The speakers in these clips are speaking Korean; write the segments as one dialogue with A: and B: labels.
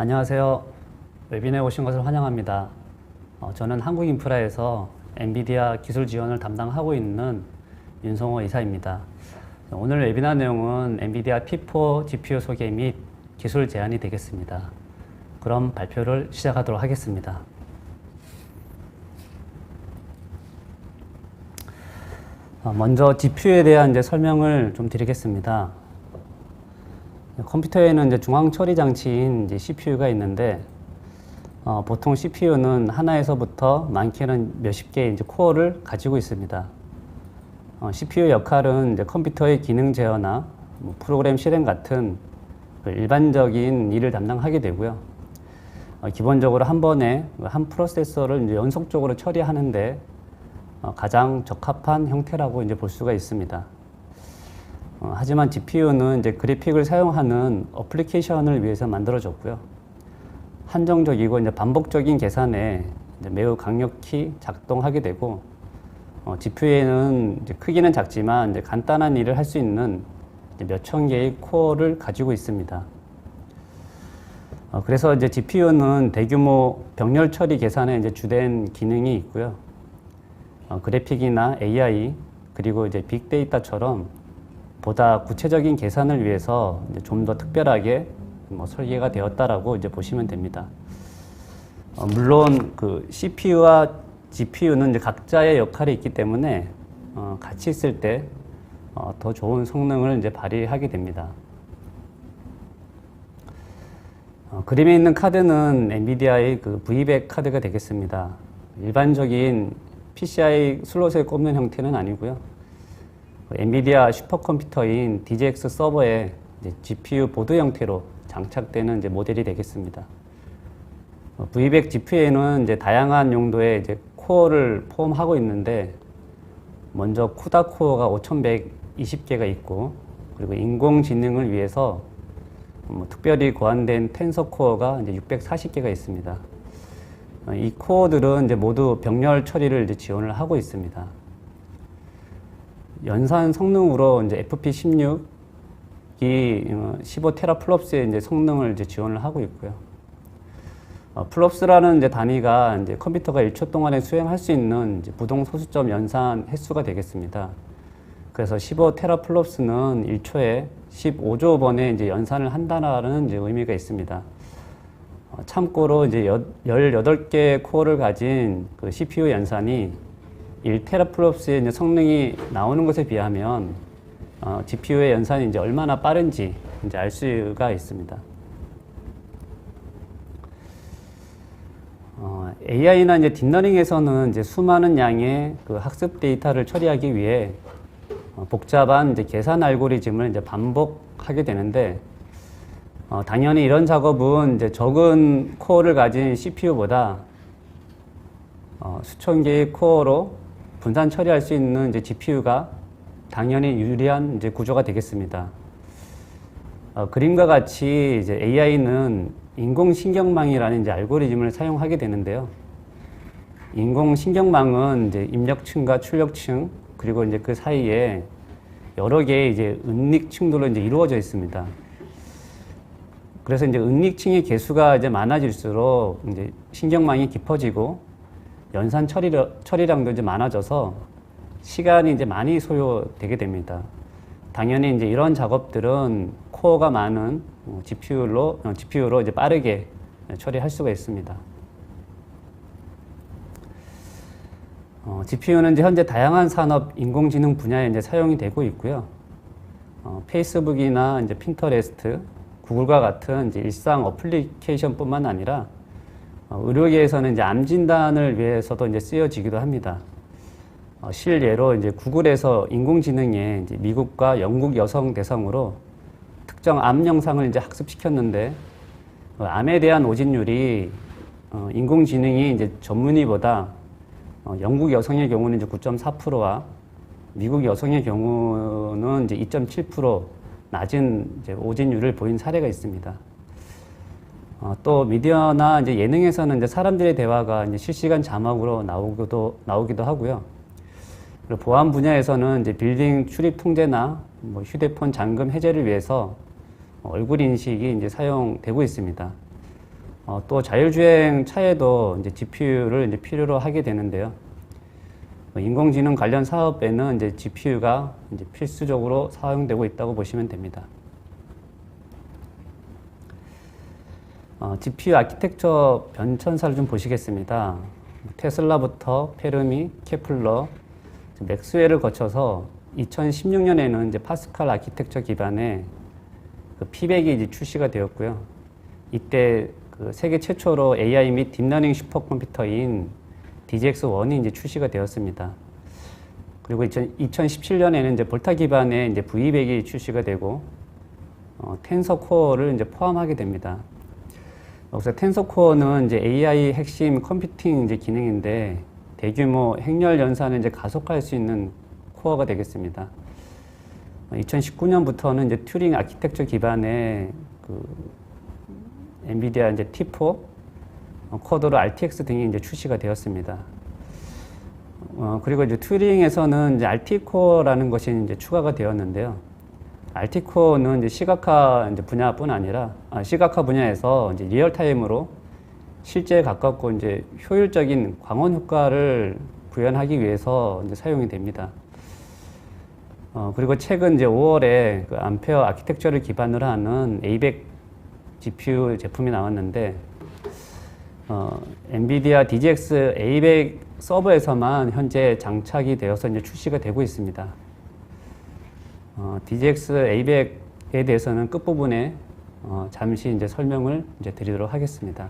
A: 안녕하세요. 웨비나에 오신 것을 환영합니다. 저는 한국인프라에서 엔비디아 기술 지원을 담당하고 있는 윤성호 이사입니다. 오늘 웨비나 내용은 엔비디아 P4 GPU 소개 및 기술 제안이 되겠습니다. 그럼 발표를 시작하도록 하겠습니다. 먼저 GPU에 대한 설명을 좀 드리겠습니다. 컴퓨터에는 중앙 처리 장치인 CPU가 있는데, 보통 CPU는 하나에서부터 많게는 몇십 개의 코어를 가지고 있습니다. CPU 역할은 컴퓨터의 기능 제어나 프로그램 실행 같은 일반적인 일을 담당하게 되고요. 기본적으로 한 번에 한 프로세서를 연속적으로 처리하는데 가장 적합한 형태라고 볼 수가 있습니다. 하지만 GPU는 그래픽을 사용하는 어플리케이션을 위해서 만들어졌고요. 한정적이고 반복적인 계산에 매우 강력히 작동하게 되고, GPU에는 크기는 작지만 간단한 일을 할 수 있는 몇천 개의 코어를 가지고 있습니다. 그래서 GPU는 대규모 병렬 처리 계산에 주된 기능이 있고요. 그래픽이나 AI 그리고 빅데이터처럼 보다 구체적인 계산을 위해서 좀 더 특별하게 설계가 되었다라고 보시면 됩니다. 물론 CPU와 GPU는 각자의 역할이 있기 때문에 같이 있을 때 더 좋은 성능을 발휘하게 됩니다. 그림에 있는 카드는 엔비디아의 V100 카드가 되겠습니다. 일반적인 PCI 슬롯에 꼽는 형태는 아니고요. 엔비디아 슈퍼컴퓨터인 DGX 서버에 GPU 보드 형태로 장착되는 모델이 되겠습니다. V100 GPU에는 다양한 용도의 코어를 포함하고 있는데, 먼저 쿠다 코어가 5120개가 있고, 그리고 인공지능을 위해서 특별히 고안된 텐서 코어가 640개가 있습니다. 이 코어들은 모두 병렬 처리를 지원을 하고 있습니다. 연산 성능으로 FP16이 15테라플롭스의 성능을 지원을 하고 있고요. 플롭스라는 단위가 컴퓨터가 1초 동안에 수행할 수 있는 부동 소수점 연산 횟수가 되겠습니다. 그래서 15테라플롭스는 1초에 15조 번의 연산을 한다는 의미가 있습니다. 참고로 18개의 코어를 가진 CPU 연산이 1테라플롭스의 성능이 나오는 것에 비하면 GPU의 연산이 얼마나 빠른지 알 수가 있습니다. AI나 딥러닝에서는 수많은 양의 학습 데이터를 처리하기 위해 복잡한 계산 알고리즘을 반복하게 되는데, 당연히 이런 작업은 적은 코어를 가진 CPU보다 수천 개의 코어로 분산 처리할 수 있는 GPU가 당연히 유리한 구조가 되겠습니다. 그림과 같이 AI는 인공신경망이라는 알고리즘을 사용하게 되는데요. 인공신경망은 입력층과 출력층 그리고 그 사이에 여러 개의 은닉층들로 이루어져 있습니다. 그래서 은닉층의 개수가 많아질수록 신경망이 깊어지고 연산 처리량도 많아져서 시간이 많이 소요되게 됩니다. 당연히 이런 작업들은 코어가 많은 GPU로 빠르게 처리할 수가 있습니다. GPU는 현재 다양한 산업 인공지능 분야에 사용이 되고 있고요. 페이스북이나 핀터레스트, 구글과 같은 일상 어플리케이션뿐만 아니라 의료계에서는 암 진단을 위해서도 쓰여지기도 합니다. 실예로 구글에서 인공지능에 미국과 영국 여성 대상으로 특정 암 영상을 학습시켰는데, 암에 대한 오진율이 인공지능이 전문의보다 영국 여성의 경우는 9.4%와 미국 여성의 경우는 2.7% 낮은 오진율을 보인 사례가 있습니다. 또 미디어나 예능에서는 사람들의 대화가 실시간 자막으로 나오기도 하고요. 그리고 보안 분야에서는 빌딩 출입 통제나 휴대폰 잠금 해제를 위해서 얼굴 인식이 사용되고 있습니다. 또 자율주행 차에도 이제 GPU를 이제 필요로 하게 되는데요. 인공지능 관련 사업에는 이제 GPU가 이제 필수적으로 사용되고 있다고 보시면 됩니다. GPU 아키텍처 변천사를 좀 보시겠습니다. 테슬라부터 페르미, 케플러, 맥스웰을 거쳐서 2016년에는 이제 파스칼 아키텍처 기반의 그 P100이 이제 출시가 되었고요. 이때 그 세계 최초로 AI 및 딥러닝 슈퍼컴퓨터인 DGX-1이 이제 출시가 되었습니다. 그리고 2017년에는 이제 볼타 기반의 이제 V100이 출시가 되고, 텐서 코어를 이제 포함하게 됩니다. 여기서 텐서 코어는 이제 AI 핵심 컴퓨팅 이제 기능인데, 대규모 행렬 연산을 이제 가속화할 수 있는 코어가 되겠습니다. 2019년부터는 이제 튜링 아키텍처 기반의 그 엔비디아 이제 T4, 쿼드로 RTX 등이 이제 출시가 되었습니다. 그리고 이제 튜링에서는 이제 RT 코어라는 것이 이제 추가가 되었는데요. RT 코어는 이제 시각화 이제 분야뿐 아니라 시각화 분야에서 이제 리얼타임으로 실제에 가깝고 이제 효율적인 광원 효과를 구현하기 위해서 이제 사용이 됩니다. 그리고 최근 이제 5월에 그 암페어 아키텍처를 기반으로 하는 A100 GPU 제품이 나왔는데, 엔비디아 DGX A100 서버에서만 현재 장착이 되어서 이제 출시가 되고 있습니다. DGX A100에 대해서는 끝부분에 잠시 이제 설명을 이제 드리도록 하겠습니다.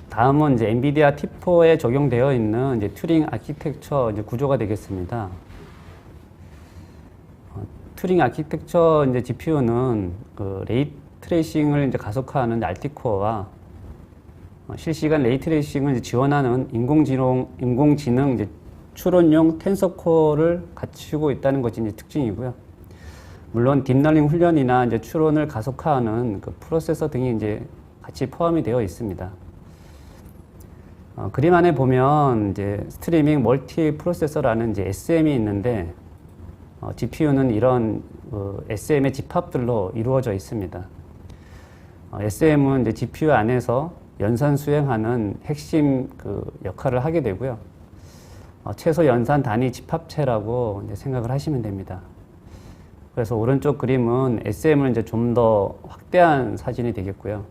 A: 다음은 이제 엔비디아 T4에 적용되어 있는 이제 튜링 아키텍처 이제 구조가 되겠습니다. 튜링 아키텍처 이제 GPU는 그 레이 트레이싱을 이제 가속화하는 RT 코어와 실시간 레이 트레이싱을 이제 지원하는 인공지능 이제 추론용 텐서 코어를 갖추고 있다는 것이 이제 특징이고요. 물론 딥러닝 훈련이나 이제 추론을 가속화하는 그 프로세서 등이 이제 같이 포함이 되어 있습니다. 그림 안에 보면 이제 스트리밍 멀티 프로세서라는 이제 SM이 있는데, GPU는 이런 SM의 집합들로 이루어져 있습니다. SM은 이제 GPU 안에서 연산 수행하는 핵심 그 역할을 하게 되고요. 최소 연산 단위 집합체라고 이제 생각을 하시면 됩니다. 그래서 오른쪽 그림은 SM을 이제 좀 더 확대한 사진이 되겠고요.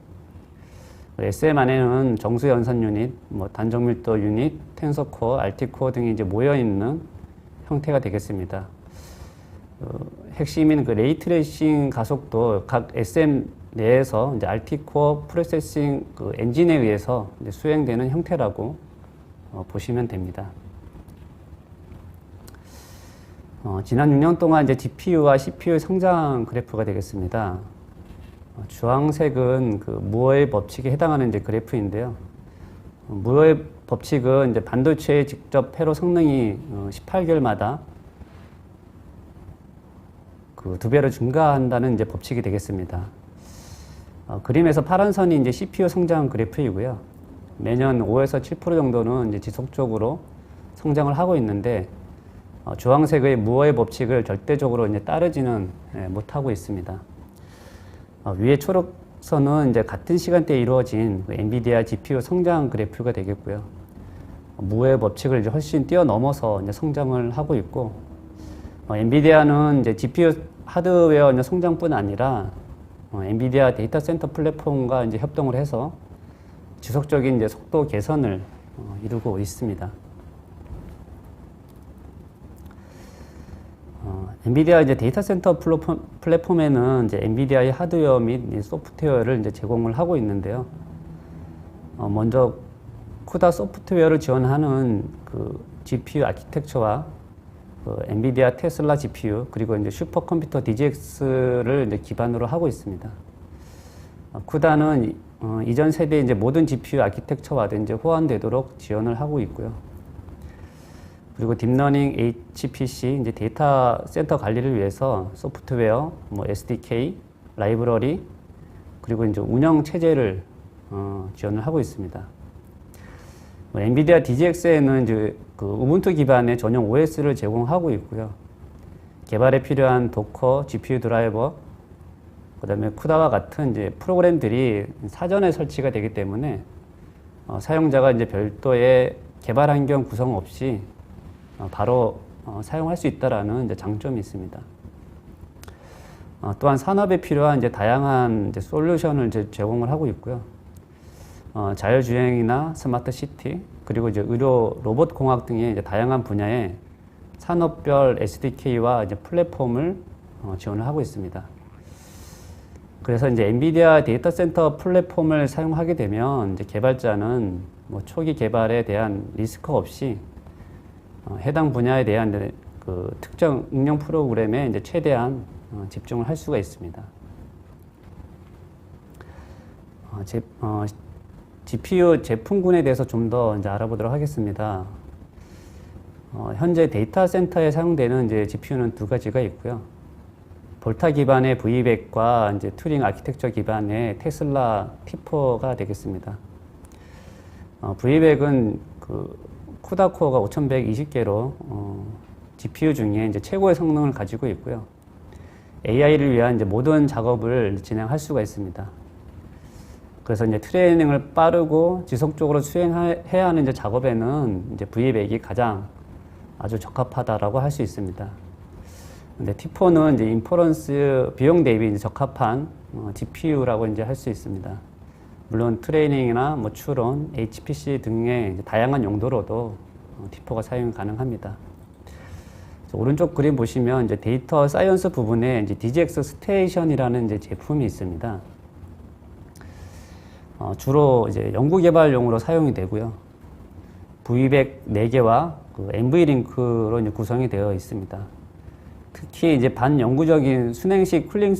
A: SM 안에는 정수 연산 유닛, 단정 밀도 유닛, 텐서 코어, RT 코어 등이 이제 모여 있는 형태가 되겠습니다. 핵심인 그 레이 트레이싱 가속도 각 SM 내에서 이제 RT 코어 프로세싱 그 엔진에 의해서 이제 수행되는 형태라고 보시면 됩니다. 지난 6년 동안 이제 GPU와 CPU의 성장 그래프가 되겠습니다. 주황색은 그 무어의 법칙에 해당하는 이제 그래프인데요. 무어의 법칙은 이제 반도체의 직접 회로 성능이 18개월마다 그 2배로 증가한다는 이제 법칙이 되겠습니다. 그림에서 파란 선이 이제 CPU 성장 그래프이고요. 매년 5에서 7% 정도는 이제 지속적으로 성장을 하고 있는데, 주황색의 무어의 법칙을 절대적으로 이제 따르지는 못하고 있습니다. 위에 초록선은 이제 같은 시간대에 이루어진 그 엔비디아 GPU 성장 그래프가 되겠고요. 무어의 법칙을 이제 훨씬 뛰어넘어서 이제 성장을 하고 있고, 엔비디아는 이제 GPU 하드웨어 이제 성장뿐 아니라 엔비디아 데이터 센터 플랫폼과 이제 협동을 해서 지속적인 이제 속도 개선을 이루고 있습니다. 엔비디아 이제 데이터 센터 플랫폼에는 이제 엔비디아의 하드웨어 및 소프트웨어를 이제 제공을 하고 있는데요. 먼저 쿠다 소프트웨어를 지원하는 그 GPU 아키텍처와 그 엔비디아 테슬라 GPU 그리고 이제 슈퍼컴퓨터 DGX를 이제 기반으로 하고 있습니다. 쿠다는 이전 세대 이제 모든 GPU 아키텍처와 이제 호환되도록 지원을 하고 있고요. 그리고 딥러닝 HPC 이제 데이터 센터 관리를 위해서 소프트웨어, SDK, 라이브러리 그리고 이제 운영 체제를 지원을 하고 있습니다. 엔비디아 DGX에는 이제 그 우분투 기반의 전용 OS를 제공하고 있고요. 개발에 필요한 도커, GPU 드라이버, 그다음에 쿠다와 같은 이제 프로그램들이 사전에 설치가 되기 때문에 사용자가 이제 별도의 개발 환경 구성 없이 바로 사용할 수 있다라는 이제 장점이 있습니다. 또한 산업에 필요한 이제 다양한 이제 솔루션을 이제 제공을 하고 있고요. 자율주행이나 스마트 시티, 그리고 이제 의료 로봇 공학 등의 이제 다양한 분야의 산업별 SDK와 이제 플랫폼을 지원을 하고 있습니다. 그래서 이제 엔비디아 데이터 센터 플랫폼을 사용하게 되면 이제 개발자는 뭐 초기 개발에 대한 리스크 없이 해당 분야에 대한 그 특정 응용 프로그램에 이제 최대한 집중을 할 수가 있습니다. GPU 제품군에 대해서 좀 더 이제 알아보도록 하겠습니다. 현재 데이터 센터에 사용되는 이제 GPU는 두 가지가 있고요. 볼타 기반의 V100과 이제 튜링 아키텍처 기반의 테슬라 T4가 되겠습니다. V100은 그 쿠다 코어가 5120개로 GPU 중에 이제 최고의 성능을 가지고 있고요. AI를 위한 이제 모든 작업을 진행할 수가 있습니다. 그래서 이제 트레이닝을 빠르고 지속적으로 수행해야 하는 이제 작업에는 이제 V100이 가장 아주 적합하다라고 할 수 있습니다. 근데 T4는 이제 인퍼런스 비용 대비 이제 적합한 GPU라고 이제 할 수 있습니다. 물론 트레이닝이나 뭐 추론, HPC 등의 이제 다양한 용도로도 T4가 사용이 가능합니다. 오른쪽 그림 보시면 이제 데이터 사이언스 부분에 이제 DGX 스테이션이라는 이제 제품이 있습니다. 주로 이제 연구 개발용으로 사용이 되고요. V100 4개와 그 NV링크로 이제 구성이 되어 있습니다. 특히 이제 반영구적인 순행식 쿨링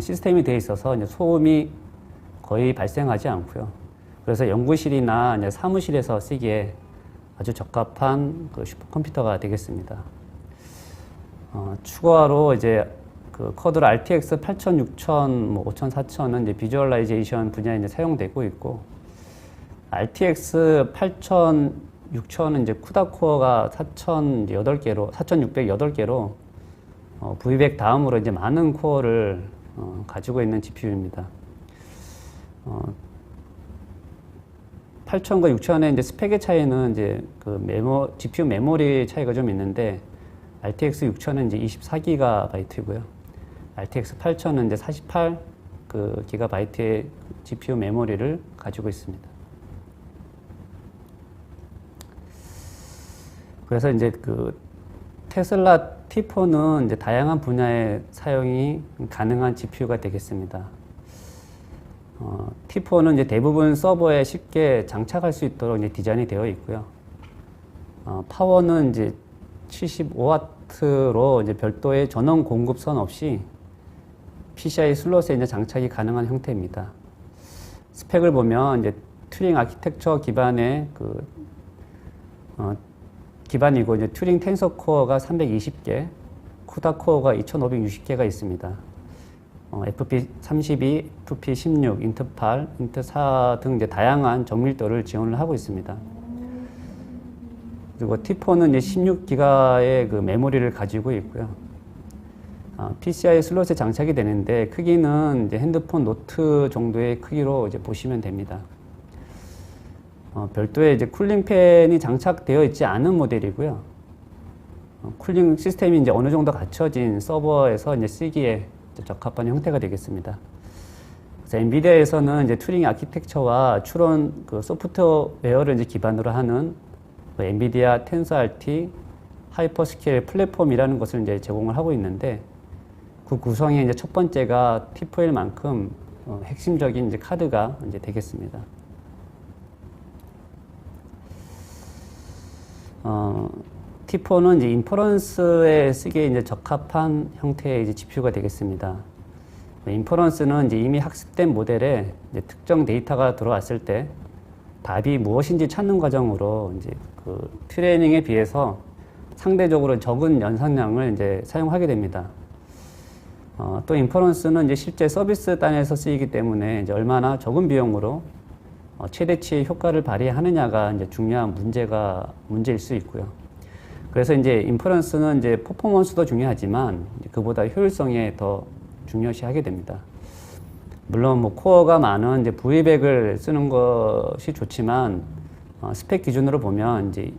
A: 시스템이 되어 있어서 이제 소음이 거의 발생하지 않고요. 그래서 연구실이나 이제 사무실에서 쓰기에 아주 적합한 그 슈퍼컴퓨터가 되겠습니다. 추가로 이제 그 커드로 RTX 8000, 6000, 뭐 5000, 4000은 이제 비주얼라이제이션 분야에 이제 사용되고 있고, RTX 8000, 6000은 이제 쿠다 코어가 4608개로 V100 다음으로 이제 많은 코어를 가지고 있는 GPU입니다. 8000과 6000의 이제 스펙의 차이는 이제 그 GPU 메모리 차이가 좀 있는데, RTX 6000은 이제 24GB이고요. RTX 8000은 이제 48 그 기가바이트의 GPU 메모리를 가지고 있습니다. 그래서 이제 그 테슬라 T4는 이제 다양한 분야에 사용이 가능한 GPU가 되겠습니다. T4는 이제 대부분 서버에 쉽게 장착할 수 있도록 이제 디자인이 되어 있고요. 파워는 이제 75W로 이제 별도의 전원 공급선 없이 PCI 슬롯에 이제 장착이 가능한 형태입니다. 스펙을 보면 이제 튜링 아키텍처 기반의 기반이고, 이제 튜링 텐서 코어가 320개, 쿠다 코어가 2560개가 있습니다. FP32, FP16, 인트8, 인트4 등 이제 다양한 정밀도를 지원을 하고 있습니다. 그리고 T4는 이제 16기가의 그 메모리를 가지고 있고요. PCI 슬롯에 장착이 되는데, 크기는 이제 핸드폰 노트 정도의 크기로 이제 보시면 됩니다. 별도의 이제 쿨링 팬이 장착되어 있지 않은 모델이고요. 쿨링 시스템이 이제 어느 정도 갖춰진 서버에서 이제 쓰기에 이제 적합한 형태가 되겠습니다. 그래서 엔비디아에서는 이제 튜링 아키텍처와 추론 그 소프트웨어를 이제 기반으로 하는 그 엔비디아 텐서RT 하이퍼스케일 플랫폼이라는 것을 이제 제공을 하고 있는데, 그 구성의 이제 첫 번째가 T4일 만큼 핵심적인 이제 카드가 이제 되겠습니다. T4는 이제 인퍼런스에 쓰기에 이제 적합한 형태의 이제 GPU가 되겠습니다. 인퍼런스는 이제 이미 학습된 모델에 이제 특정 데이터가 들어왔을 때 답이 무엇인지 찾는 과정으로 이제 그 트레이닝에 비해서 상대적으로 적은 연산량을 이제 사용하게 됩니다. 또 인퍼런스는 이제 실제 서비스 단에서 쓰이기 때문에 이제 얼마나 적은 비용으로 최대치의 효과를 발휘하느냐가 이제 중요한 문제일 수 있고요. 그래서 이제 인퍼런스는 이제 퍼포먼스도 중요하지만 그보다 효율성에 더 중요시하게 됩니다. 물론 뭐 코어가 많은 이제 V100을 쓰는 것이 좋지만 스펙 기준으로 보면 이제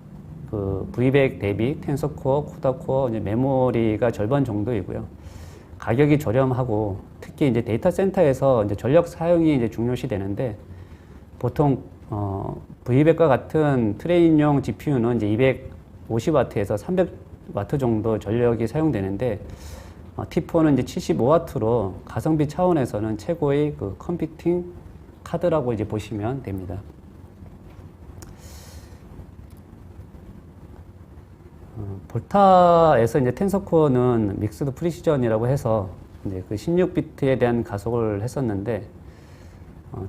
A: 그 V100 대비 텐서 코어, 코다 코어 이제 메모리가 절반 정도이고요. 가격이 저렴하고 특히 이제 데이터 센터에서 이제 전력 사용이 이제 중요시 되는데 보통 V100과 같은 트레인용 GPU는 이제 250W에서 300W 정도 전력이 사용되는데 T4는 이제 75W로 가성비 차원에서는 최고의 그 컴퓨팅 카드라고 이제 보시면 됩니다. 볼타에서 이제 텐서코어는 믹스드 프리시전이라고 해서 이제 그 16비트에 대한 가속을 했었는데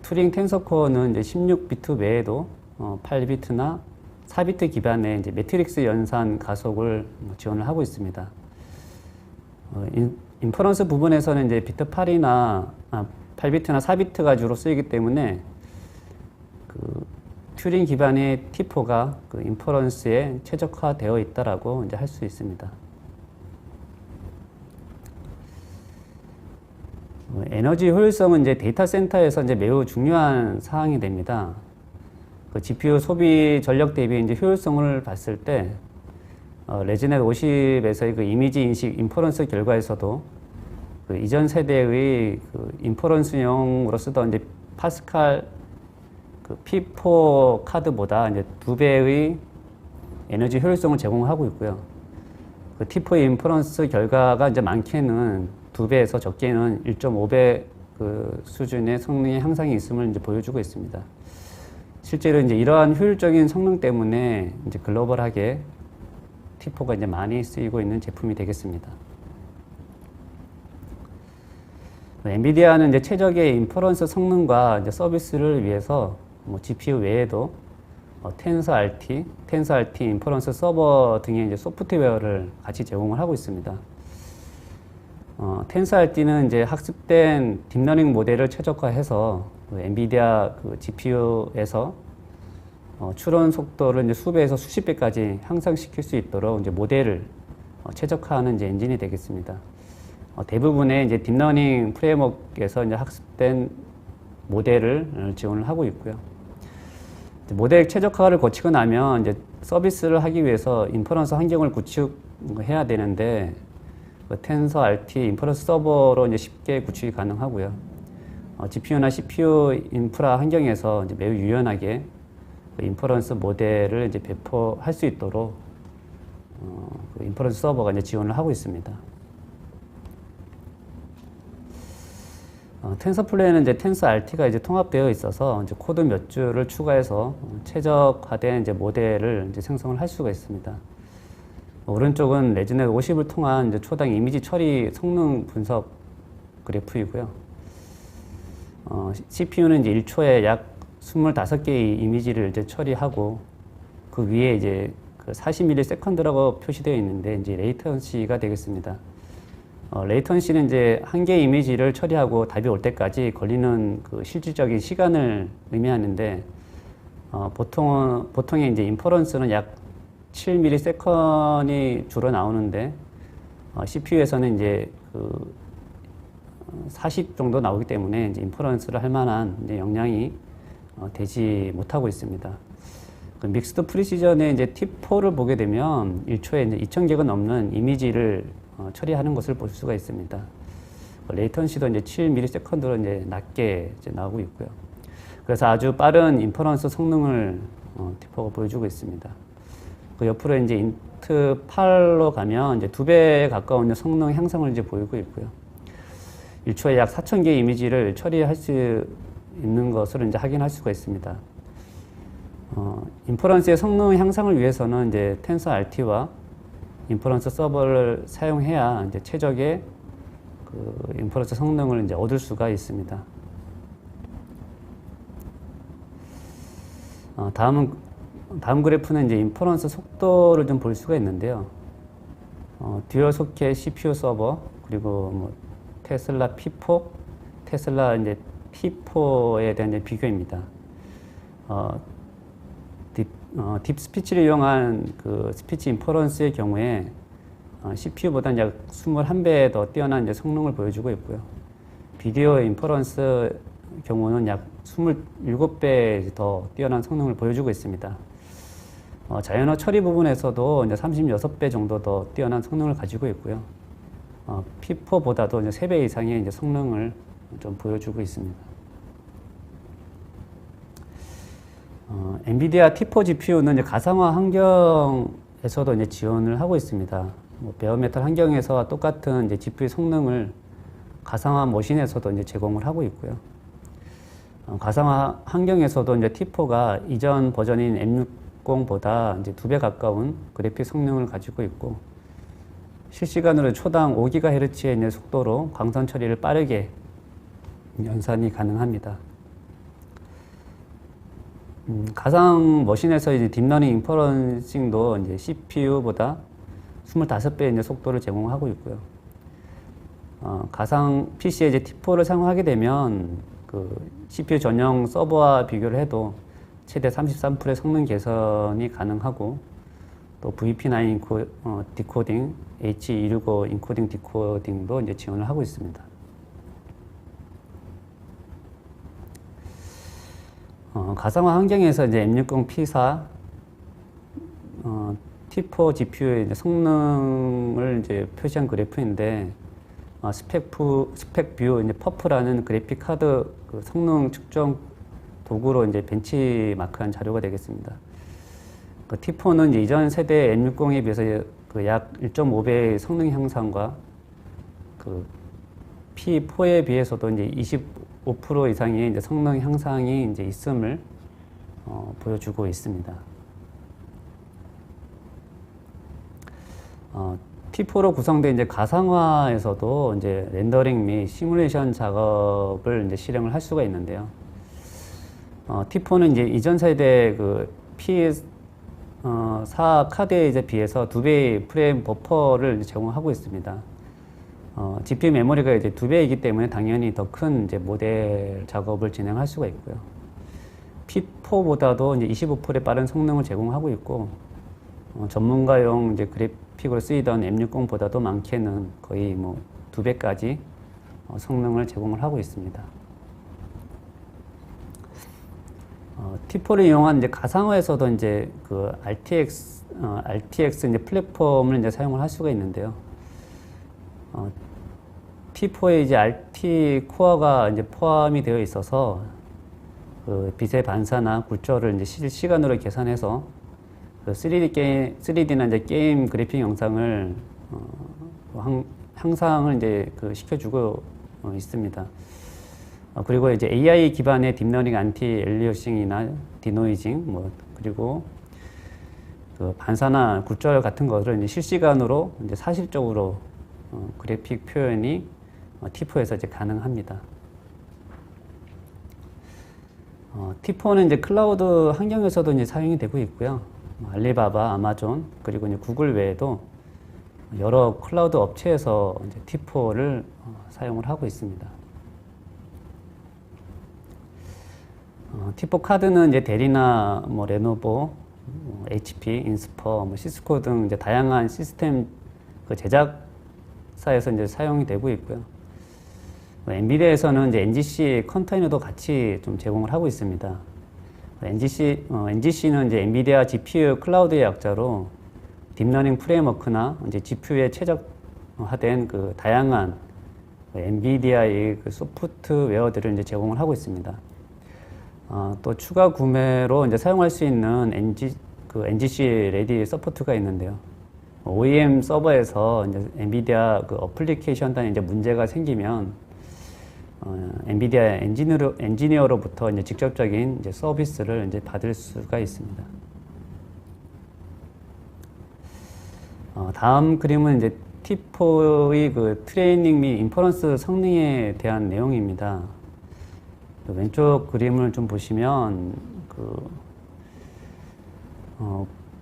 A: 투링 텐서코어는 이제 16비트 외에도 8비트나 4비트 기반의 이제 매트릭스 연산 가속을 지원을 하고 있습니다. 인퍼런스 부분에서는 이제 비트 8이나 8비트나 4비트가 주로 쓰이기 때문에 그 튜링 기반의 T4가 그 인퍼런스에 최적화되어 있다라고 이제 할 수 있습니다. 에너지 효율성은 이제 데이터 센터에서 이제 매우 중요한 사항이 됩니다. 그 GPU 소비 전력 대비 이제 효율성을 봤을 때 레지넷 50에서의 그 이미지 인식 인퍼런스 결과에서도 그 이전 세대의 그 인퍼런스용으로 쓰던 이제 파스칼 그 P4 카드보다 이제 2배의 에너지 효율성을 제공하고 있고요. 그 T4 인퍼런스 결과가 이제 많게는 2배에서 적게는 1.5배 그 수준의 성능의 향상이 있음을 이제 보여주고 있습니다. 실제로 이제 이러한 효율적인 성능 때문에 이제 글로벌하게 T4가 이제 많이 쓰이고 있는 제품이 되겠습니다. 엔비디아는 이제 최적의 인퍼런스 성능과 이제 서비스를 위해서 뭐 GPU 외에도 텐서RT 인퍼런스 서버 등의 이제 소프트웨어를 같이 제공을 하고 있습니다. 텐서RT는 이제 학습된 딥러닝 모델을 최적화해서 그 엔비디아 그 GPU에서 추론 속도를 이제 수배에서 수십 배까지 향상시킬 수 있도록 이제 모델을 최적화하는 이제 엔진이 되겠습니다. 대부분의 이제 딥러닝 프레임워크에서 이제 학습된 모델을 지원을 하고 있고요. 모델 최적화를 거치고 나면 이제 서비스를 하기 위해서 인퍼런스 환경을 구축해야 되는데 그 텐서RT 인퍼런스 서버로 이제 쉽게 구축이 가능하고요. GPU나 CPU 인프라 환경에서 이제 매우 유연하게 그 인퍼런스 모델을 이제 배포할 수 있도록 그 인퍼런스 서버가 이제 지원을 하고 있습니다. 텐서플레이는 이제 텐서RT가 이제 통합되어 있어서 이제 코드 몇 줄을 추가해서 최적화된 이제 모델을 이제 생성을 할 수가 있습니다. 오른쪽은 레지넷 50을 통한 이제 초당 이미지 처리 성능 분석 그래프이고요. CPU는 이제 1초에 약 25개의 이미지를 이제 처리하고 그 위에 이제 그 40ms라고 표시되어 있는데 이제 레이턴시가 되겠습니다. 레이턴시는 이제 한 개의 이미지를 처리하고 답이 올 때까지 걸리는 그 실질적인 시간을 의미하는데 보통의 이제 인퍼런스는 약 7ms이 주로 나오는데 CPU에서는 이제 그 40 정도 나오기 때문에 이제 인퍼런스를 할 만한 이제 역량이 되지 못하고 있습니다. 그 믹스드 프리시전의 이제 T4를 보게 되면 1초에 이제 2,000개가 넘는 이미지를 처리하는 것을 볼 수가 있습니다. 레이턴시도 이제 7ms로 이제 낮게 이제 나오고 있고요. 그래서 아주 빠른 인퍼런스 성능을 T4가 보여주고 있습니다. 그 옆으로 이제 인트 8로 가면 이제 2배에 가까운 이제 성능 향상을 이제 보이고 있고요. 1초에 약 4,000개의 이미지를 처리할 수 있는 것을 이제 확인할 수가 있습니다. 인퍼런스의 성능 향상을 위해서는 이제 텐서RT와 인퍼런스 서버를 사용해야 이제 최적의 그 인퍼런스 성능을 이제 얻을 수가 있습니다. 다음 그래프는 이제 인퍼런스 속도를 좀 볼 수가 있는데요. 듀얼 소켓 CPU 서버 그리고 뭐 테슬라 P4, 테슬라 이제 T4에 대한 이제 비교입니다. 딥 스피치를 이용한 그 스피치 인퍼런스의 경우에 CPU보다는 약 21배 더 뛰어난 이제 성능을 보여주고 있고요. 비디오 인퍼런스 경우는 약 27배 더 뛰어난 성능을 보여주고 있습니다. 자연어 처리 부분에서도 이제 36배 정도 더 뛰어난 성능을 가지고 있고요. P4보다도 이제 3배 이상의 이제 성능을 좀 보여주고 있습니다. 엔비디아 T4 GPU는 이제 가상화 환경에서도 이제 지원을 하고 있습니다. 베어메탈 환경에서와 똑같은 이제 GPU 성능을 가상화 머신에서도 이제 제공을 하고 있고요. 가상화 환경에서도 이제 T4가 이전 버전인 M60보다 이제 2배 가까운 그래픽 성능을 가지고 있고, 실시간으로 초당 5GHz의 이제 속도로 광선 처리를 빠르게 연산이 가능합니다. 가상 머신에서 이제 딥러닝 인퍼런싱도 이제 CPU보다 25배 이제 속도를 제공하고 있고요. 가상 PC에 이제 T4를 사용하게 되면 그 CPU 전용 서버와 비교를 해도 최대 33%의 성능 개선이 가능하고, 또 VP9 디코딩, H265 인코딩 디코딩도 이제 지원을 하고 있습니다. 가상화 환경에서 이제 M60 P4 T4 GPU의 이제 성능을 이제 표시한 그래프인데, 스펙뷰 이제 퍼프라는 그래픽 카드 그 성능 측정 도구로 이제 벤치마크한 자료가 되겠습니다. 그 T4는 이제 이전 세대 M60에 비해서 그 약 1.5배의 성능 향상과 그 P4에 비해서도 이제 25% 이상의 이제 성능 향상이 이제 있음을 보여주고 있습니다. T4로 구성된 이제 가상화에서도 이제 렌더링 및 시뮬레이션 작업을 이제 실행을 할 수가 있는데요. T4는 이제 이전 세대 그 P4 카드에 이제 비해서 2배의 프레임 버퍼를 제공하고 있습니다. GPU 메모리가 이제 2배이기 때문에 당연히 더 큰 이제 모델 작업을 진행할 수가 있고요. P4보다도 이제 25%의 빠른 성능을 제공하고 있고, 전문가용 이제 그래픽으로 쓰이던 M60보다도 많게는 거의 뭐 2배까지 성능을 제공을 하고 있습니다. T4를 이용한 이제 가상화에서도 이제 그 RTX 이제 플랫폼을 이제 사용을 할 수가 있는데요. T4에 이제 RT 코어가 이제 포함이 되어 있어서 그 빛의 반사나 굴절을 이제 실시간으로 계산해서 그 3D나 이제 게임 그래픽 영상을 향상을 이제 그 시켜주고 있습니다. 그리고 이제 AI 기반의 딥러닝 안티 엘리어싱이나 디노이징, 그리고 그 반사나 굴절 같은 것을 이제 실시간으로 이제 사실적으로 그래픽 표현이 T4에서 이제 가능합니다. T4는 이제 클라우드 환경에서도 이제 사용이 되고 있고요. 알리바바, 아마존, 그리고 이제 구글 외에도 여러 클라우드 업체에서 이제 T4를 사용을 하고 있습니다. T4 카드는 이제 데리나, 레노버, HP, 인스퍼, 시스코 등 이제 다양한 시스템 그 제작사에서 이제 사용이 되고 있고요. 엔비디아에서는 이제 NGC 컨테이너도 같이 좀 제공을 하고 있습니다. NGC는 이제 엔비디아 GPU 클라우드의 약자로 딥러닝 프레임워크나 이제 GPU에 최적화된 그 다양한 엔비디아의 그 소프트웨어들을 이제 제공을 하고 있습니다. 또 추가 구매로 이제 사용할 수 있는 NGC 레디 서포트가 있는데요. OEM 서버에서 이제 엔비디아 그 어플리케이션 단에 이제 문제가 생기면 엔비디아 엔지니어로부터 이제 직접적인 이제 서비스를 이제 받을 수가 있습니다. 다음 그림은 이제 T4의 그 트레이닝 및 인퍼런스 성능에 대한 내용입니다. 왼쪽 그림을 좀 보시면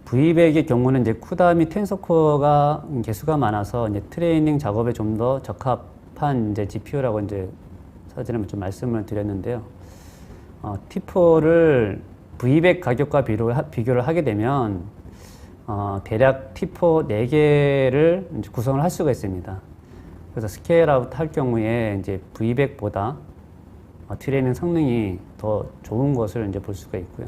A: V100의 경우는 이제 쿠다 및 텐서코어가 개수가 많아서 이제 트레이닝 작업에 좀 더 적합한 이제 GPU라고 이제 사전에 좀 말씀을 드렸는데요. T4를 V100 가격과 비교를 하게 되면 대략 T4 4개를 이제 구성을 할 수가 있습니다. 그래서 스케일아웃 할 경우에 이제 V100보다 트레이닝 성능이 더 좋은 것을 이제 볼 수가 있고요.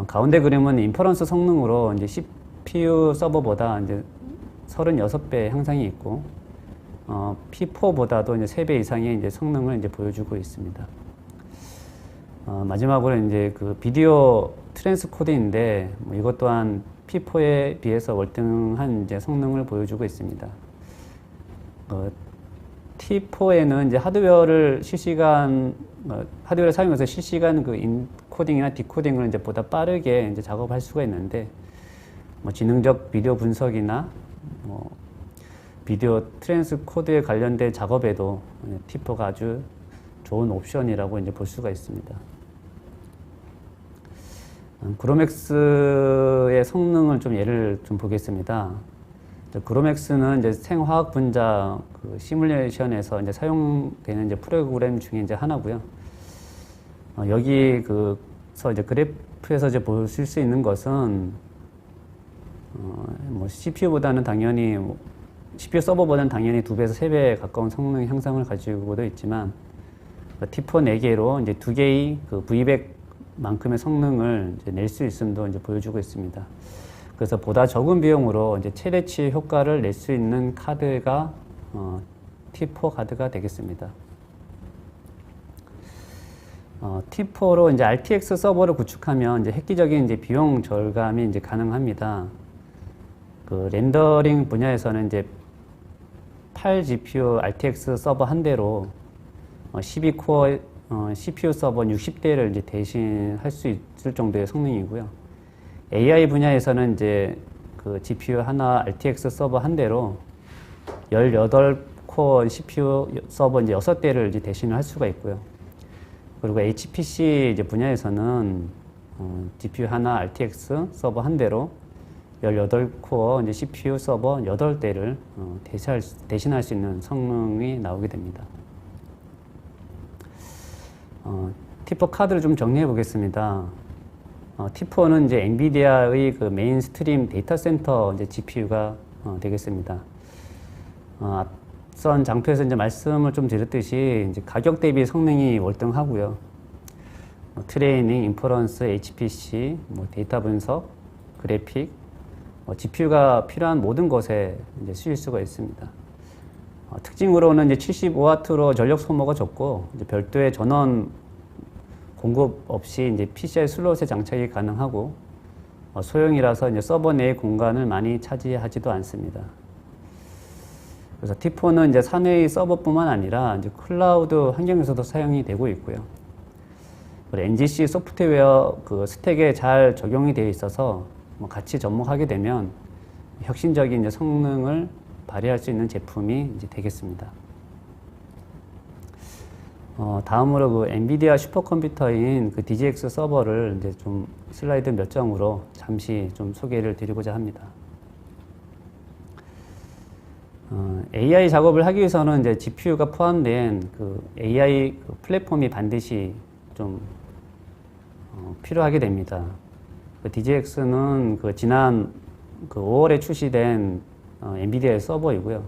A: 가운데 그림은 인퍼런스 성능으로 이제 CPU 서버보다 이제 36배 향상이 있고, P4보다도 이제 3배 이상의 이제 성능을 이제 보여주고 있습니다. 마지막으로 이제 그 비디오 트랜스코드인데, 이것 또한 P4에 비해서 월등한 이제 성능을 보여주고 있습니다. T4에는 이제 하드웨어를 사용해서 실시간 그 인코딩이나 디코딩을 이제 보다 빠르게 이제 작업할 수가 있는데, 지능적 비디오 분석이나 비디오 트랜스코드에 관련된 작업에도 T4가 아주 좋은 옵션이라고 이제 볼 수가 있습니다. 그로맥스의 성능을 좀 예를 좀 보겠습니다. 그로맥스는 이제 생화학 분자 그 시뮬레이션에서 이제 사용되는 이제 프로그램 중에 이제 하나고요. 여기 그서 이제 그래프에서 이제 보실 수 있는 것은 CPU보다는 당연히 CPU 서버보다는 당연히 2배에서 3배 가까운 성능 향상을 가지고도 있지만 T4 4개로 이제 2개의 그 V100만큼의 성능을 이제 낼 수 있음도 이제 보여주고 있습니다. 그래서 보다 적은 비용으로 이제 최대치 효과를 낼 수 있는 카드가 T4 카드가 되겠습니다. T4로 이제 RTX 서버를 구축하면 이제 획기적인 이제 비용 절감이 이제 가능합니다. 그 렌더링 분야에서는 이제 8GPU RTX 서버 한 대로 12코어 CPU 서버 60대를 이제 대신할 수 있을 정도의 성능이고요. AI 분야에서는 이제 그 GPU 하나 RTX 서버 한 대로 18코어 CPU 서버 이제 6대를 이제 대신을 할 수가 있고요. 그리고 HPC 이제 분야에서는 GPU 하나 RTX 서버 한 대로 18코어 이제 CPU 서버 8대를 대신할 수 있는 성능이 나오게 됩니다. T4 카드를 좀 정리해 보겠습니다. T4는 이제 엔비디아의 그 메인스트림 데이터 센터 이제 GPU가 되겠습니다. 앞선 장표에서 이제 말씀을 좀 드렸듯이 이제 가격 대비 성능이 월등하고요. 트레이닝, 인퍼런스, HPC, 데이터 분석, 그래픽, GPU가 필요한 모든 것에 이제 쓰일 수가 있습니다. 특징으로는 이제 75W로 전력 소모가 적고 이제 별도의 전원 공급 없이 이제 PCI 슬롯에 장착이 가능하고 소형이라서 이제 서버 내의 공간을 많이 차지하지도 않습니다. 그래서 T4는 이제 사내의 서버뿐만 아니라 이제 클라우드 환경에서도 사용이 되고 있고요. NGC 소프트웨어 그 스택에 잘 적용이 되어 있어서 같이 접목하게 되면 혁신적인 이제 성능을 발휘할 수 있는 제품이 이제 되겠습니다. 다음으로 그 엔비디아 슈퍼컴퓨터인 그 DGX 서버를 이제 좀 슬라이드 몇 장으로 잠시 좀 소개를 드리고자 합니다. AI 작업을 하기 위해서는 이제 GPU가 포함된 그 AI 그 플랫폼이 반드시 좀 필요하게 됩니다. 그 DGX는 그 지난 그 5월에 출시된 엔비디아의 서버이고요.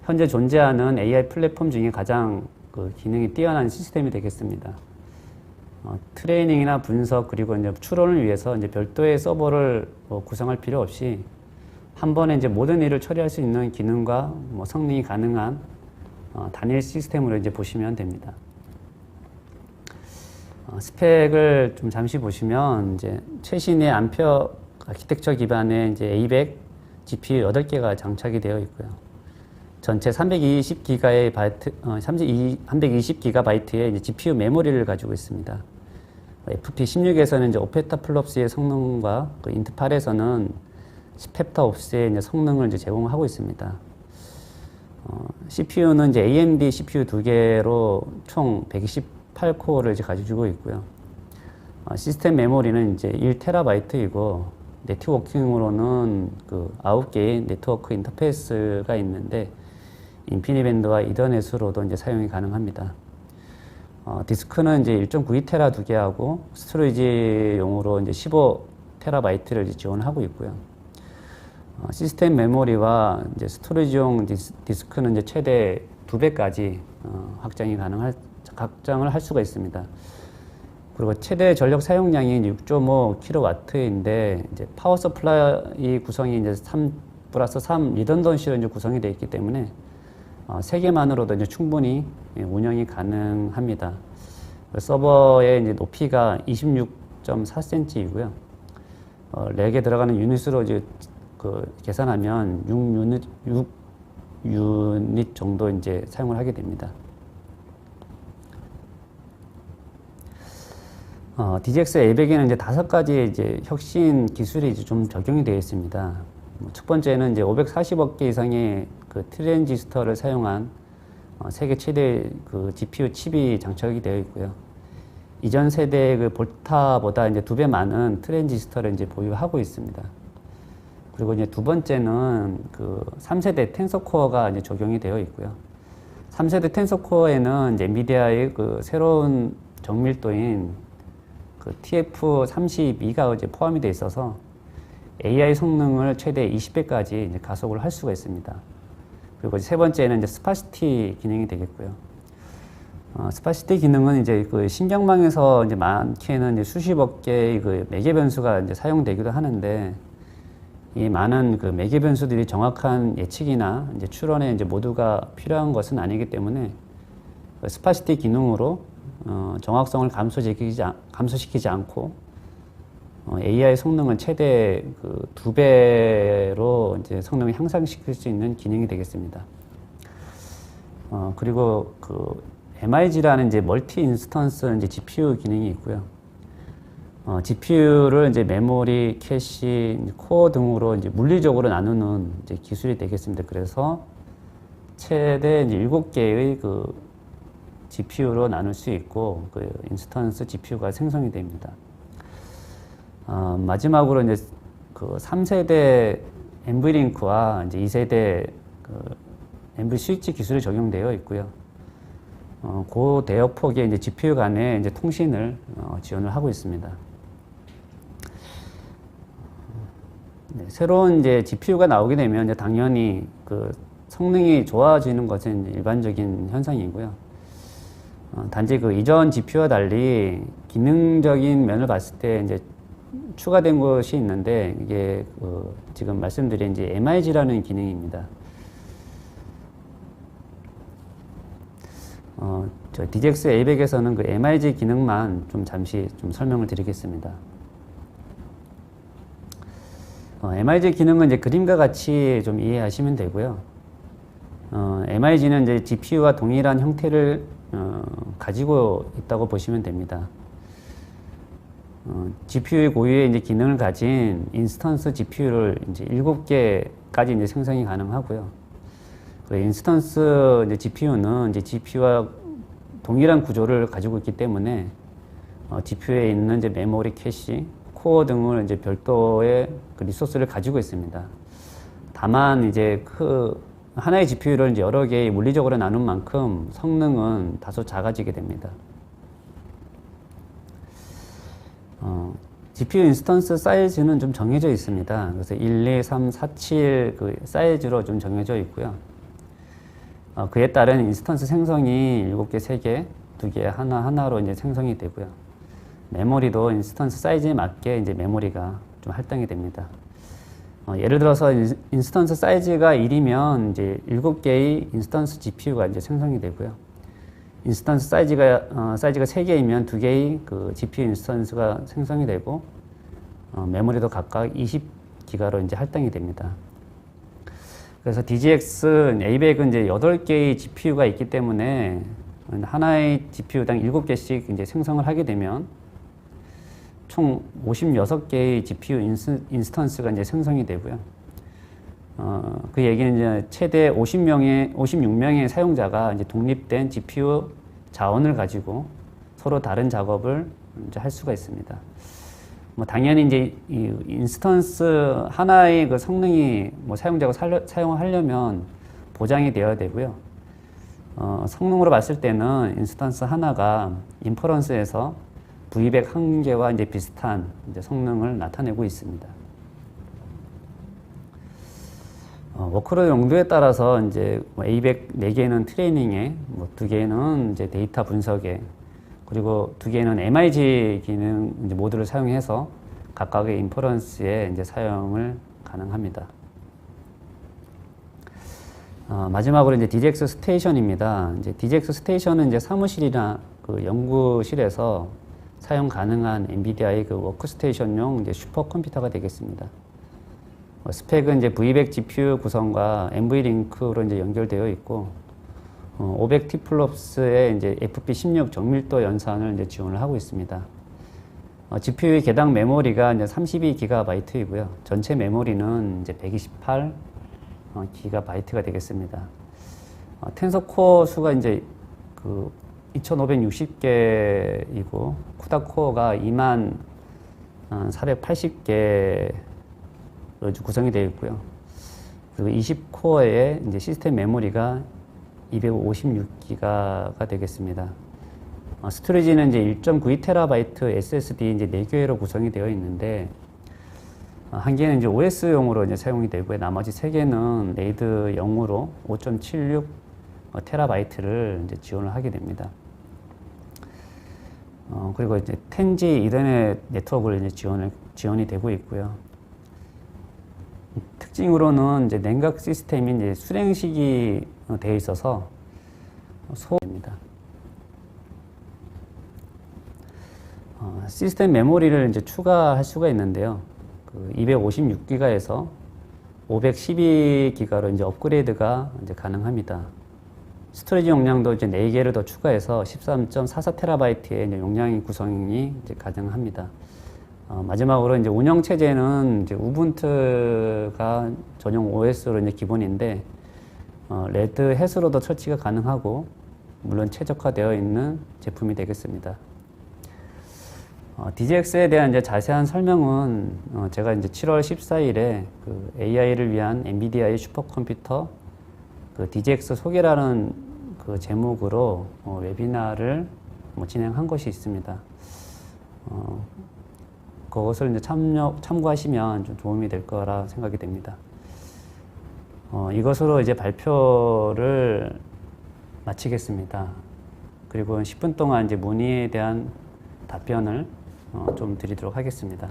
A: 현재 존재하는 AI 플랫폼 중에 가장 그 기능이 뛰어난 시스템이 되겠습니다. 트레이닝이나 분석 그리고 이제 추론을 위해서 이제 별도의 서버를 구성할 필요 없이 한 번에 이제 모든 일을 처리할 수 있는 기능과 성능이 가능한 단일 시스템으로 이제 보시면 됩니다. 스펙을 좀 잠시 보시면 이제 최신의 암페어 아키텍처 기반의 이제 A100 GPU 8개가 장착이 되어 있고요. 전체 320GB의 이제 GPU 메모리를 가지고 있습니다. FP16에서는 이제 5펜타플롭스의 성능과 그 인트8에서는 10펜타옵스의 이제 성능을 이제 제공하고 있습니다. CPU는 이제 AMD CPU 2개로 총 128코어를 이제 가지고 있고요. 시스템 메모리는 이제 1TB이고 네트워킹으로는 그 9개의 네트워크 인터페이스가 있는데 인피니밴드와 이더넷으로도 이제 사용이 가능합니다. 디스크는 이제 1.92TB 2개하고 스토리지용으로 이제 15TB를 이제 지원하고 있고요. 시스템 메모리와 이제 스토리지용 디스크는 이제 최대 2배까지 확장을 할 수가 있습니다. 그리고 최대 전력 사용량이 6.5kW인데 이제 파워 서플라이 구성이 이제 3+3 리던던시로 이제 구성이 되어 있기 때문에 3개만으로도 이제 충분히 운영이 가능합니다. 서버의 이제 높이가 26.4cm이고요. 렉에 들어가는 유닛으로 이제 계산하면 6유닛 정도 이제 사용을 하게 됩니다. DGX A100에는 이제 5가지 이제 혁신 기술이 이제 좀 적용이 되어 있습니다. 첫 번째는 이제 540억 개 이상의 그 트랜지스터를 사용한 세계 최대 그 GPU 칩이 장착이 되어 있고요. 이전 세대의 그 볼타보다 이제 2배 많은 트랜지스터를 이제 보유하고 있습니다. 그리고 이제 두 번째는 그 3세대 텐서 코어가 이제 적용이 되어 있고요. 3세대 텐서 코어에는 이제 엔비디아의 그 새로운 정밀도인 그 TF32가 이제 포함이 되어 있어서 AI 성능을 최대 20배까지 이제 가속을 할 수가 있습니다. 그리고 세 번째는 이제 스파시티 기능이 되겠고요. 스파시티 기능은 이제 그 신경망에서 이제 많게는 이제 수십억 개의 그 매개 변수가 이제 사용되기도 하는데 이 많은 그 매개 변수들이 정확한 예측이나 이제 추론에 이제 모두가 필요한 것은 아니기 때문에 그 스파시티 기능으로 정확성을 감소시키지 않고 AI 성능은 최대 그 2배로 이제 성능을 향상시킬 수 있는 기능이 되겠습니다. 그리고 그 MIG라는 이제 멀티 인스턴스 이제 GPU 기능이 있고요. GPU를 이제 메모리, 캐시, 코어 등으로 이제 물리적으로 나누는 이제 기술이 되겠습니다. 그래서 최대 이제 7개의 그 GPU로 나눌 수 있고 그 인스턴스 GPU가 생성이 됩니다. 마지막으로 이제 그 3세대 NVLink와 이제 2세대 그 NV 스위치 기술이 적용되어 있고요. 고대역폭의 이제 GPU 간의 이제 통신을 지원을 하고 있습니다. 네, 새로운 이제 GPU가 나오게 되면 이제 당연히 그 성능이 좋아지는 것은 일반적인 현상이고요. 단지 그 이전 GPU와 달리 기능적인 면을 봤을 때 이제 추가된 것이 있는데 이게 그 지금 말씀드린 이제 MIG라는 기능입니다. 저 DGX A100에서는 그 MIG 기능만 좀 잠시 좀 설명을 드리겠습니다. MIG 기능은 이제 그림과 같이 좀 이해하시면 되고요. MIG는 이제 GPU와 동일한 형태를 가지고 있다고 보시면 됩니다. GPU의 고유의 이제 기능을 가진 인스턴스 GPU를 이제 7개까지 이제 생성이 가능하고요. 그 인스턴스 이제 GPU는 이제 GPU와 동일한 구조를 가지고 있기 때문에 GPU에 있는 이제 메모리, 캐시, 코어 등을 이제 별도의 그 리소스를 가지고 있습니다. 다만 이제 그 하나의 GPU를 이제 여러 개의 물리적으로 나눈 만큼 성능은 다소 작아지게 됩니다. GPU 인스턴스 사이즈는 좀 정해져 있습니다. 그래서 1, 2, 3, 4, 7 그 사이즈로 좀 정해져 있고요. 그에 따른 인스턴스 생성이 7개, 3개, 2개, 하나로 이제 생성이 되고요. 메모리도 인스턴스 사이즈에 맞게 이제 메모리가 좀 할당이 됩니다. 예를 들어서 인스턴스 사이즈가 1이면 이제 7개의 인스턴스 GPU가 이제 생성이 되고요. 인스턴스 사이즈가 3개이면 2개의 그 GPU 인스턴스가 생성이 되고 메모리도 각각 20기가로 이제 할당이 됩니다. 그래서 DGX A100은 이제 8개의 GPU가 있기 때문에 하나의 GPU당 7개씩 이제 생성을 하게 되면 총 56개의 GPU 인스턴스가 이제 생성이 되고요. 그 얘기는 이제 최대 56명의 사용자가 이제 독립된 GPU 자원을 가지고 서로 다른 작업을 이제 할 수가 있습니다. 뭐 당연히 이제 이 인스턴스 하나의 그 성능이 뭐 사용자가 사용하려면 보장이 되어야 되고요. 성능으로 봤을 때는 인스턴스 하나가 인퍼런스에서 V100 한 개와 이제 비슷한 이제 성능을 나타내고 있습니다. 워크로드 용도에 따라서 이제 A100 4개는 트레이닝에, 뭐 2개는 이제 데이터 분석에, 그리고 2개는 MIG 기능 이제 모드를 사용해서 각각의 인퍼런스에 이제 사용을 가능합니다. 마지막으로 이제 DGX 스테이션입니다. 이제 DGX 스테이션은 이제 사무실이나 그 연구실에서 사용 가능한 엔비디아의 그 워크스테이션용 이제 슈퍼컴퓨터가 되겠습니다. 스펙은 이제 V100 GPU 구성과 NVLink로 이제 연결되어 있고, 500 T플롭스의 이제 FP16 정밀도 연산을 이제 지원을 하고 있습니다. GPU의 개당 메모리가 이제 32GB이고요. 전체 메모리는 이제 128 기가바이트가 되겠습니다. 텐서 코어 수가 이제 그 2560개이고, 쿠다 코어가 2480개 구성이 되어 있고요. 그리고 20코어의 이제 시스템 메모리가 256기가가 되겠습니다. 스토리지는 이제 1.92TB SSD 이제 4개로 구성이 되어 있는데, 한 개는 이제 OS용으로 이제 사용이 되고요. 나머지 3개는 레이드 0으로 5.76TB를 이제 지원을 하게 됩니다. 그리고 이제 10G 이더넷 네트워크를 이제 지원이 되고 있고요. 특징으로는 이제 냉각 시스템이 이제 수랭식이 되어 있어서 소입니다. 시스템 메모리를 이제 추가할 수가 있는데요. 256기가에서 512기가로 이제 업그레이드가 이제 가능합니다. 스토리지 용량도 이제 4개를 더 추가해서 13.44TB의 이제 용량이 구성이 이제 가능합니다. 마지막으로 이제 운영 체제는 이제 우분투가 전용 OS로 이제 기본인데, 레드햇으로도 설치가 가능하고, 물론 최적화되어 있는 제품이 되겠습니다. DGX에 대한 이제 자세한 설명은 제가 이제 7월 14일에 그 AI를 위한 엔비디아의 슈퍼컴퓨터 그 DGX 소개라는 그 제목으로 웨비나를 진행한 것이 있습니다. 그것을 이제 참고하시면 좀 도움이 될 거라 생각이 됩니다. 이것으로 이제 발표를 마치겠습니다. 그리고 10분 동안 이제 문의에 대한 답변을 좀 드리도록 하겠습니다.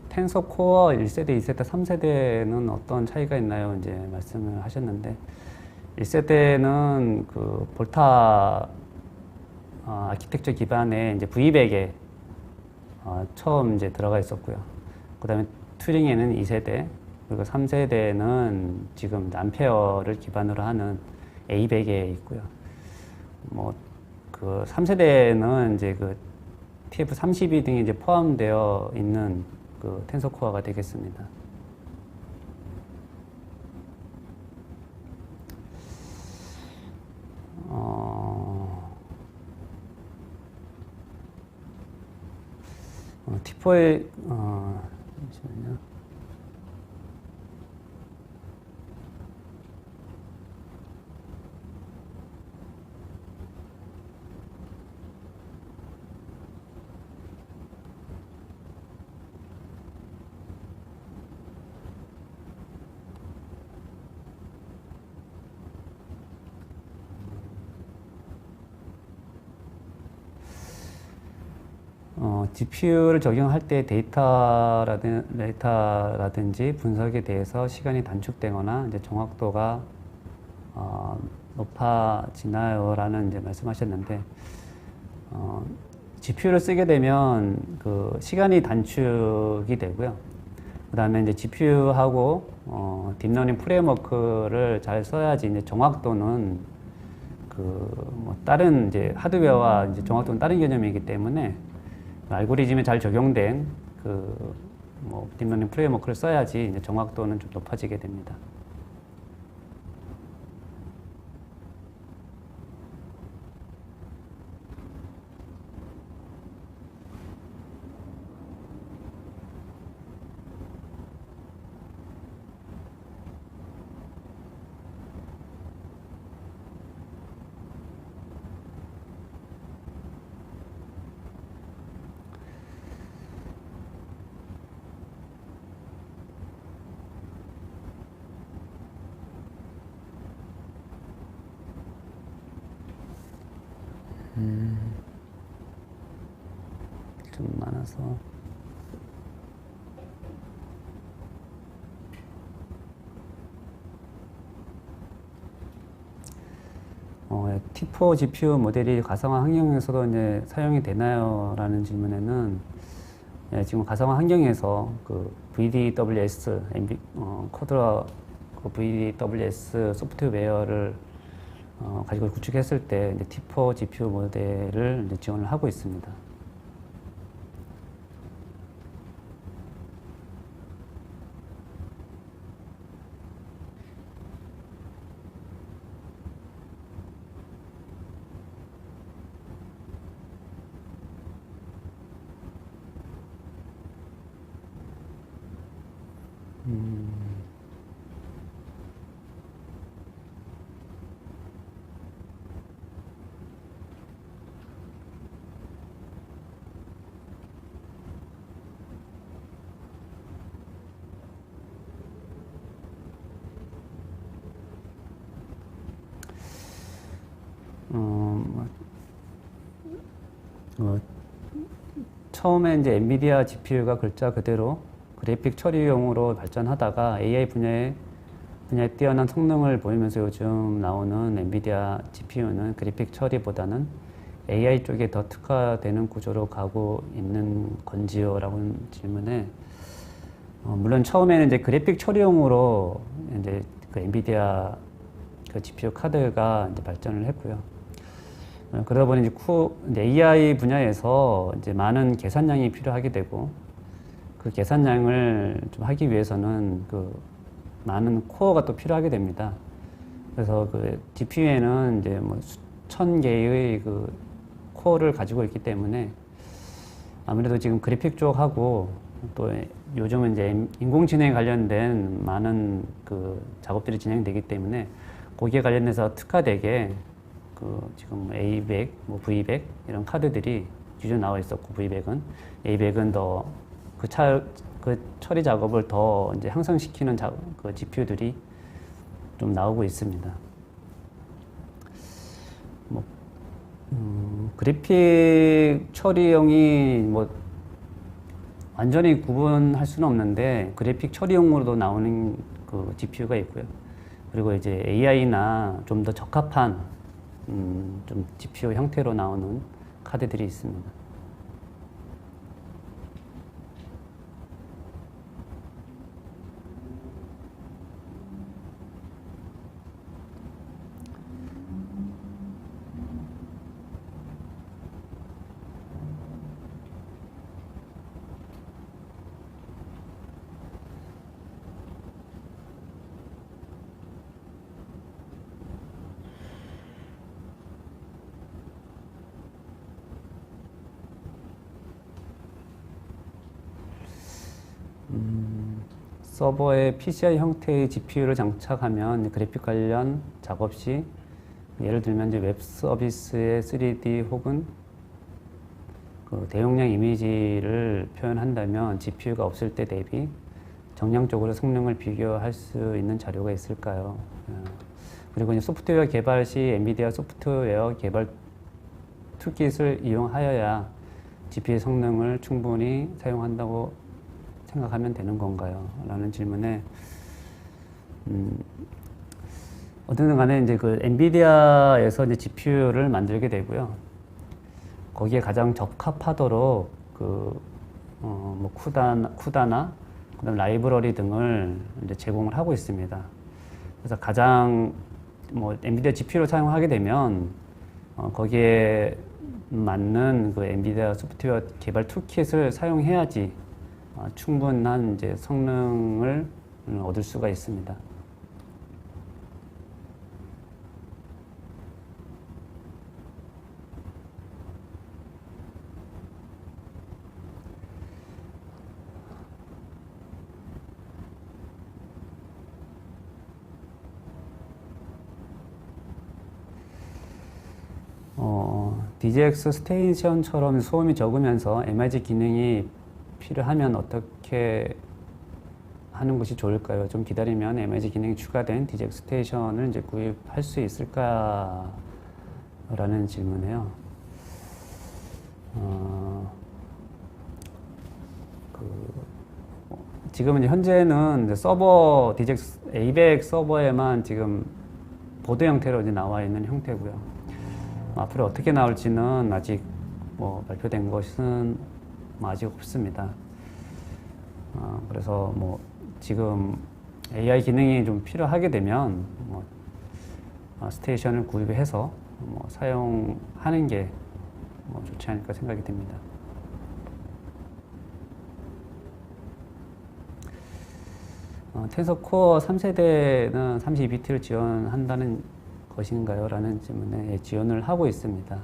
A: 텐서 코어 1세대, 2세대, 3세대는 어떤 차이가 있나요? 이제 말씀을 하셨는데, 1세대는 그 볼타 아키텍처 기반의 이제 V100에 처음 이제 들어가 있었고요. 그 다음에 튜링에는 2세대, 그리고 3세대는 지금 암페어를 기반으로 하는 A100에 있고요. 뭐 그 3세대는 이제 그 TF32 등이 이제 포함되어 있는 그 텐서 코어가 되겠습니다. T4의 잠시만요. GPU를 적용할 때 데이터라든지 분석에 대해서 시간이 단축되거나 이제 정확도가 높아지나요? 라는 이제 말씀하셨는데, GPU를 쓰게 되면 그 시간이 단축이 되고요. 그 다음에 이제 GPU하고 딥러닝 프레임워크를 잘 써야지 이제 정확도는 뭐 다른 이제 하드웨어와 이제 정확도는 다른 개념이기 때문에 알고리즘에 잘 적용된 뭐 딥러닝 프레임워크를 써야지 이제 정확도는 좀 높아지게 됩니다. 많아서 T4 GPU 모델이 가상화 환경에서도 이제 사용이 되나요? 라는 질문에는 지금 가상화 환경에서 그 VDWS, 코드라 VDWS 소프트웨어를 가지고 구축했을 때 이제 T4 GPU 모델을 이제 지원을 하고 있습니다. 처음에 이제 엔비디아 GPU가 글자 그대로 그래픽 처리용으로 발전하다가 AI 분야에 뛰어난 성능을 보이면서 요즘 나오는 엔비디아 GPU는 그래픽 처리보다는 AI 쪽에 더 특화되는 구조로 가고 있는 건지요? 라고 질문에 물론 처음에는 이제 그래픽 처리용으로 이제 그 엔비디아 그 GPU 카드가 이제 발전을 했고요. 그러다 보니 이제 AI 분야에서 이제 많은 계산량이 필요하게 되고 그 계산량을 좀 하기 위해서는 그 많은 코어가 또 필요하게 됩니다. 그래서 그 GPU에는 이제 뭐 수천 개의 그 코어를 가지고 있기 때문에 아무래도 지금 그래픽 쪽하고 또 요즘은 이제 인공지능에 관련된 많은 그 작업들이 진행되기 때문에 거기에 관련해서 특화되게 그 지금 A100, 뭐 V100 이런 카드들이 기존에 나와 있었고 V100은 A100은 더 그 처리 작업을 더 이제 향상시키는 그 GPU들이 좀 나오고 있습니다. 뭐 그래픽 처리용이 뭐 완전히 구분할 수는 없는데 그래픽 처리용으로도 나오는 그 GPU가 있고요. 그리고 이제 AI나 좀 더 적합한 좀 GPU 형태로 나오는 카드들이 있습니다. 서버에 PCI 형태의 GPU를 장착하면 그래픽 관련 작업 시 예를 들면 이제 웹 서비스의 3D 혹은 그 대용량 이미지를 표현한다면 GPU가 없을 때 대비 정량적으로 성능을 비교할 수 있는 자료가 있을까요? 그리고 이제 소프트웨어 개발 시 엔비디아 소프트웨어 개발 툴킷을 이용하여야 GPU 성능을 충분히 사용한다고 생각하면 되는 건가요? 라는 질문에 어쨌든 간에 이제 그 엔비디아에서 이제 GPU를 만들게 되고요. 거기에 가장 적합하도록 그 뭐 쿠다나 그다음 라이브러리 등을 이제 제공을 하고 있습니다. 그래서 가장 뭐 엔비디아 GPU를 사용하게 되면 거기에 맞는 그 엔비디아 소프트웨어 개발 툴킷을 사용해야지 충분한 이제 성능을 얻을 수가 있습니다. DGX 스테이션처럼 소음이 적으면서 MIG 기능이 필요하면 어떻게 하는 것이 좋을까요? 좀 기다리면 MIG 기능이 추가된 DGX 스테이션을 이제 구입할 수 있을까? 라는 질문이에요. 지금은 현재는 이제 서버 DJX ABAC 서버에만 지금 보드 형태로 이제 나와 있는 형태고요. 앞으로 어떻게 나올지는 아직 뭐 발표된 것은 아직 없습니다. 그래서 뭐 지금 AI 기능이 좀 필요하게 되면 뭐 스테이션을 구입해서 뭐 사용하는 게 뭐 좋지 않을까 생각이 듭니다. 텐서 코어 3세대는 32비트를 지원한다는 것인가요? 라는 질문에 지원을 하고 있습니다.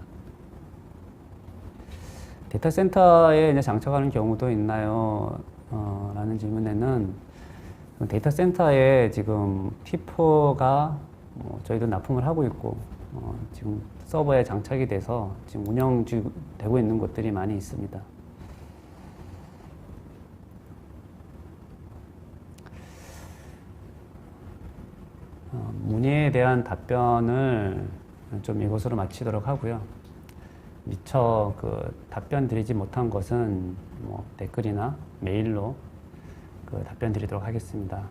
A: 데이터 센터에 이제 장착하는 경우도 있나요? 라는 질문에는 데이터 센터에 지금 T4가 저희도 납품을 하고 있고 지금 서버에 장착이 돼서 지금 운영되고 있는 곳들이 많이 있습니다. 문의에 대한 답변을 좀 이것으로 마치도록 하고요. 미처 답변 드리지 못한 것은 뭐 댓글이나 메일로 답변 드리도록 하겠습니다.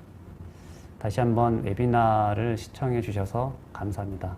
A: 다시 한번 웨비나를 시청해 주셔서 감사합니다.